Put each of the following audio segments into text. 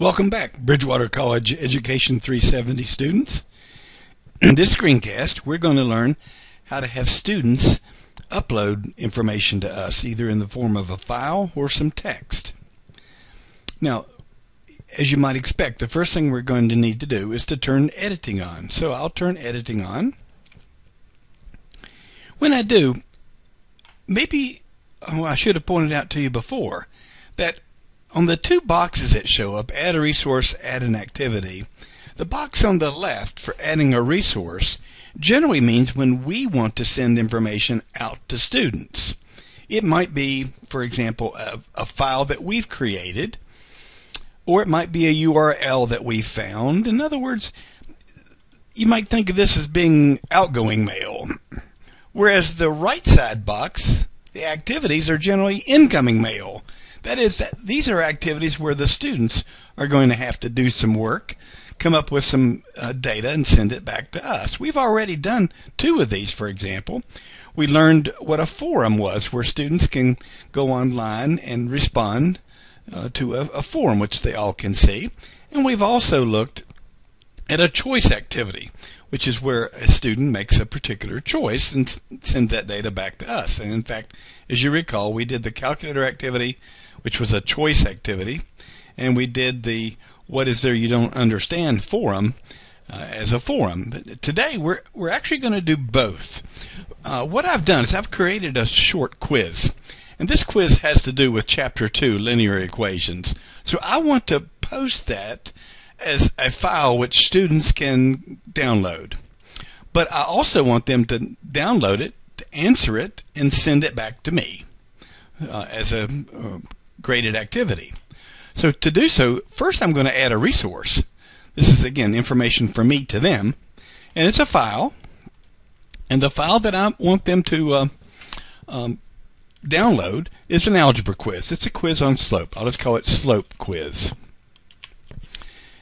Welcome back, Bridgewater College Education 370 students. In this screencast, we're going to learn how to have students upload information to us, either in the form of a file or some text. Now, as you might expect, the first thing we're going to need to do is to turn editing on. So I'll turn editing on. When I do, I should have pointed out to you before that on the two boxes that show up, add a resource, add an activity, the box on the left for adding a resource generally means when we want to send information out to students. It might be, for example, a file that we've created, or it might be a URL that we found. In other words, you might think of this as being outgoing mail, whereas the right side box, the activities, are generally incoming mail. That is, these are activities where the students are going to have to do some work, come up with some data, and send it back to us. We've already done two of these, for example. We learned what a forum was, where students can go online and respond to a forum, which they all can see. And we've also looked at a choice activity, which is where a student makes a particular choice and sends that data back to us. And in fact, as you recall, we did the calculator activity, which was a choice activity, and we did the what is there you don't understand forum as a forum. But today we're actually going to do both. What I've done is I've created a short quiz, and this quiz has to do with Chapter 2, Linear Equations. So I want to post that as a file which students can download. But I also want them to download it, to answer it, and send it back to me as a graded activity. So to do so, first I'm going to add a resource. This is, again, information from me to them, and it's a file. And the file that I want them to download is an algebra quiz. It's a quiz on slope. I'll just call it Slope Quiz.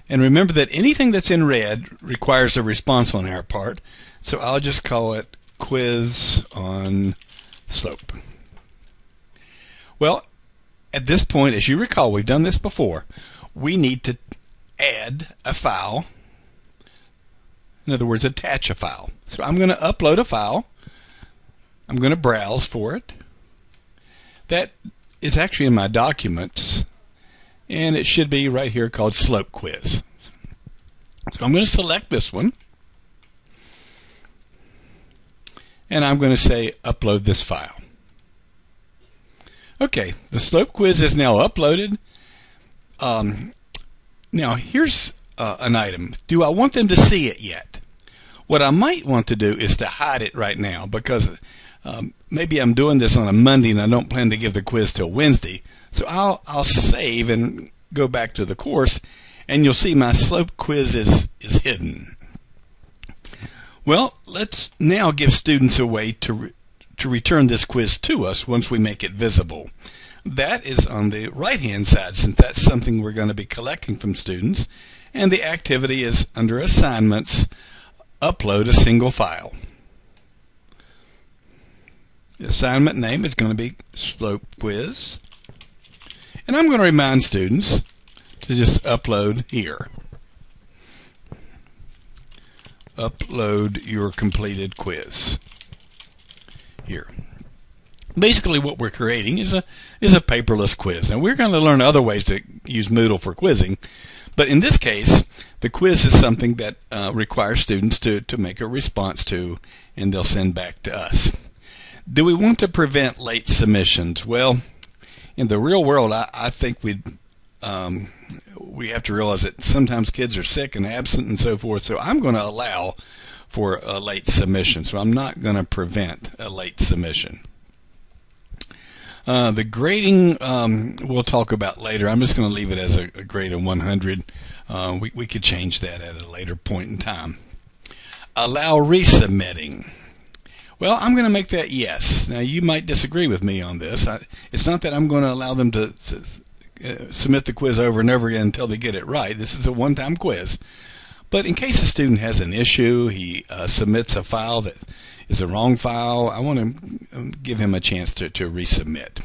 And remember that anything that's in red requires a response on our part, so I'll just call it Quiz on Slope. Well, at this point, as you recall, we've done this before, we need to add a file. In other words, attach a file. So I'm going to upload a file. I'm going to browse for it. That is actually in my documents, and it should be right here called Slope Quiz. So I'm going to select this one, and I'm going to say upload this file. Okay, the Slope Quiz is now uploaded. Now here's an item. Do I want them to see it yet? What I might want to do is to hide it right now, because maybe I'm doing this on a Monday and I don't plan to give the quiz till Wednesday. So I'll save and go back to the course, and you'll see my Slope Quiz is hidden. Well, let's now give students a way to return this quiz to us once we make it visible. That is on the right-hand side, since that's something we're going to be collecting from students, and the activity is under Assignments, Upload a Single File. The assignment name is going to be Slope Quiz, and I'm going to remind students to just upload here. Upload your completed quiz. Here. Basically what we're creating is a paperless quiz. Now we're going to learn other ways to use Moodle for quizzing, but in this case the quiz is something that requires students to make a response to, and they'll send back to us. Do we want to prevent late submissions? Well, in the real world I think we have to realize that sometimes kids are sick and absent and so forth, so I'm going to allow for a late submission. So I'm not going to prevent a late submission. The grading we'll talk about later. I'm just going to leave it as a grade of 100. We could change that at a later point in time. Allow resubmitting. Well, I'm going to make that yes. Now, you might disagree with me on this. It's not that I'm going to allow them to submit the quiz over and over again until they get it right. This is a one-time quiz. But in case a student has an issue, he submits a file that is a wrong file, I want to give him a chance to resubmit.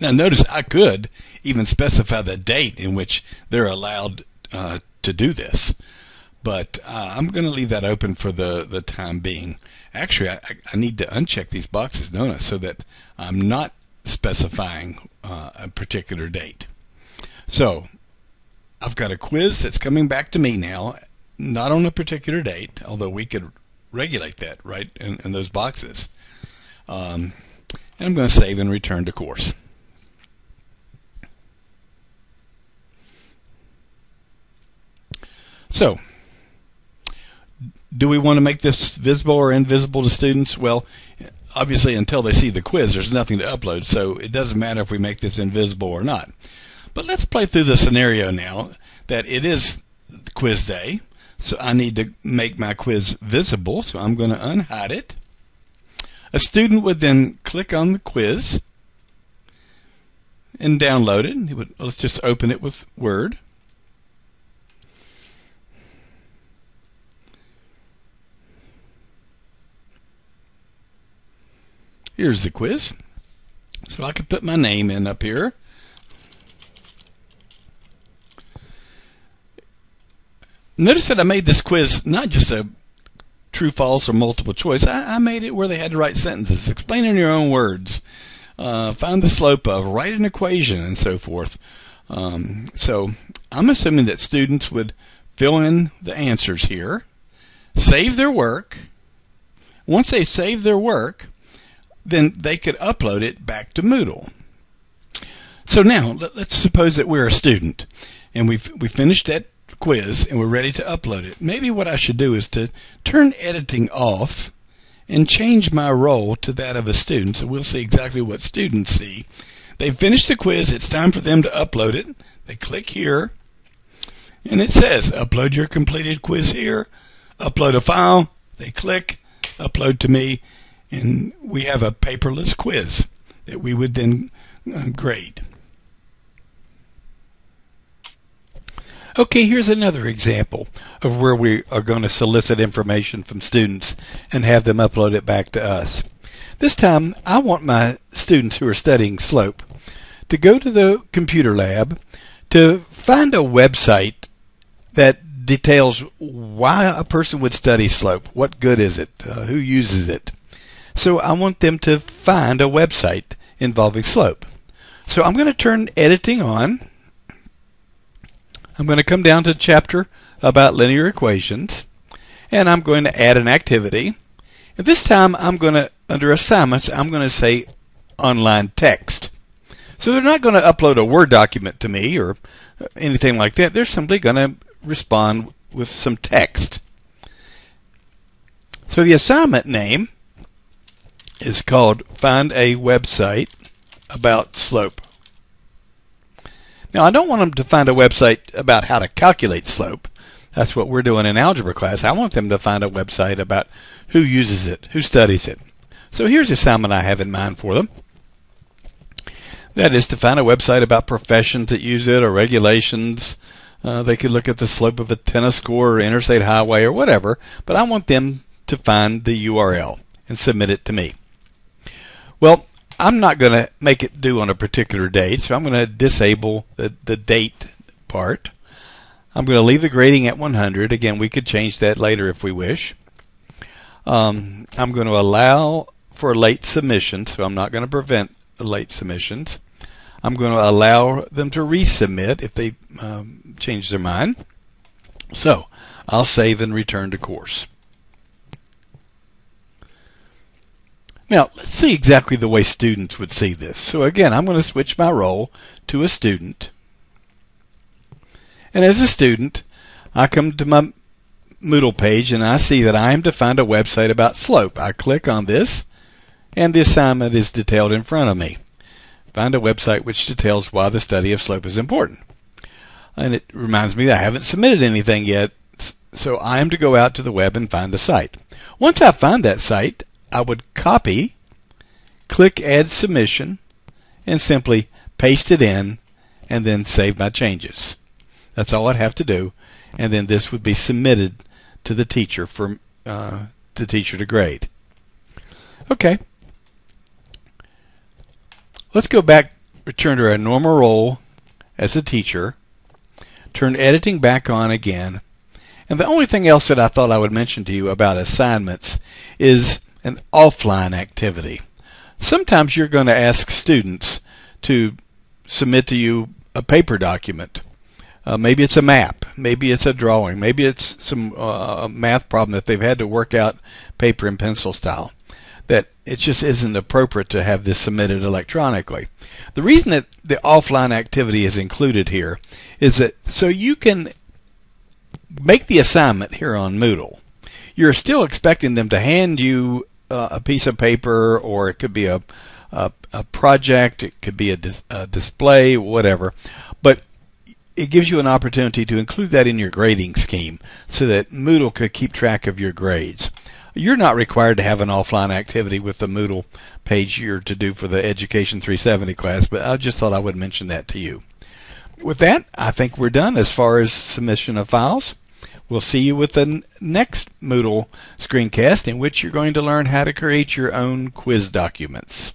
Now notice I could even specify the date in which they're allowed to do this, but I'm going to leave that open for the time being. Actually, I need to uncheck these boxes, don't I, so that I'm not specifying a particular date. So I've got a quiz that's coming back to me now, not on a particular date, although we could regulate that right in those boxes. And I'm going to save and return to course. So, do we want to make this visible or invisible to students? Well, obviously until they see the quiz, there's nothing to upload, so it doesn't matter if we make this invisible or not. But let's play through the scenario now that it is quiz day, so I need to make my quiz visible, so I'm going to unhide it. A student would then click on the quiz and download it. Let's just open it with Word. Here's the quiz. So I can put my name in up here. Notice that I made this quiz not just a true, false, or multiple choice. I made it where they had to write sentences. Explain in your own words. Find the slope of, write an equation, and so forth. So I'm assuming that students would fill in the answers here, save their work. Once they save their work, then they could upload it back to Moodle. So now, let's suppose that we're a student, and we finished that quiz, and we're ready to upload it. Maybe what I should do is to turn editing off and change my role to that of a student, so we'll see exactly what students see. They've finished the quiz. It's time for them to upload it. They click here, and it says, upload your completed quiz here, upload a file. They click, upload to me, and we have a paperless quiz that we would then grade. Okay, here's another example of where we are going to solicit information from students and have them upload it back to us. This time, I want my students who are studying slope to go to the computer lab to find a website that details why a person would study slope. What good is it? Who uses it? So I want them to find a website involving slope. So I'm going to turn editing on. I'm going to come down to the chapter about linear equations, and I'm going to add an activity. And this time I'm going to, under assignments, I'm going to say online text. So they're not going to upload a Word document to me or anything like that. They're simply going to respond with some text. So the assignment name is called Find a Website About Slope. Now, I don't want them to find a website about how to calculate slope. That's what we're doing in algebra class. I want them to find a website about who uses it, who studies it. So here's the assignment I have in mind for them. That is to find a website about professions that use it or regulations. They could look at the slope of a tennis court or interstate highway or whatever, but I want them to find the URL and submit it to me. Well, I'm not going to make it due on a particular date, so I'm going to disable the date part. I'm going to leave the grading at 100. Again, we could change that later if we wish. I'm going to allow for late submissions, so I'm not going to prevent late submissions. I'm going to allow them to resubmit if they change their mind. So I'll save and return to course. Now, let's see exactly the way students would see this. So again, I'm going to switch my role to a student. And as a student, I come to my Moodle page and I see that I am to find a website about slope. I click on this, and the assignment is detailed in front of me. Find a website which details why the study of slope is important. And it reminds me that I haven't submitted anything yet, so I am to go out to the web and find the site. Once I find that site, I would copy, click Add Submission, and simply paste it in, and then save my changes. That's all I'd have to do, and then this would be submitted to the teacher for the teacher to grade. Okay. Let's go back return to our normal role as a teacher, turn editing back on again, and the only thing else that I thought I would mention to you about assignments is an offline activity. Sometimes you're going to ask students to submit to you a paper document. Maybe it's a map, maybe it's a drawing, maybe it's some math problem that they've had to work out paper and pencil style, that it just isn't appropriate to have this submitted electronically. The reason that the offline activity is included here is that so you can make the assignment here on Moodle. You're still expecting them to hand you a piece of paper, or it could be a project, it could be a display, whatever, but it gives you an opportunity to include that in your grading scheme so that Moodle could keep track of your grades. You're not required to have an offline activity with the Moodle page you're to do for the Education 370 class, but I just thought I would mention that to you. With that, I think we're done as far as submission of files. We'll see you with the next Moodle screencast, in which you're going to learn how to create your own quiz documents.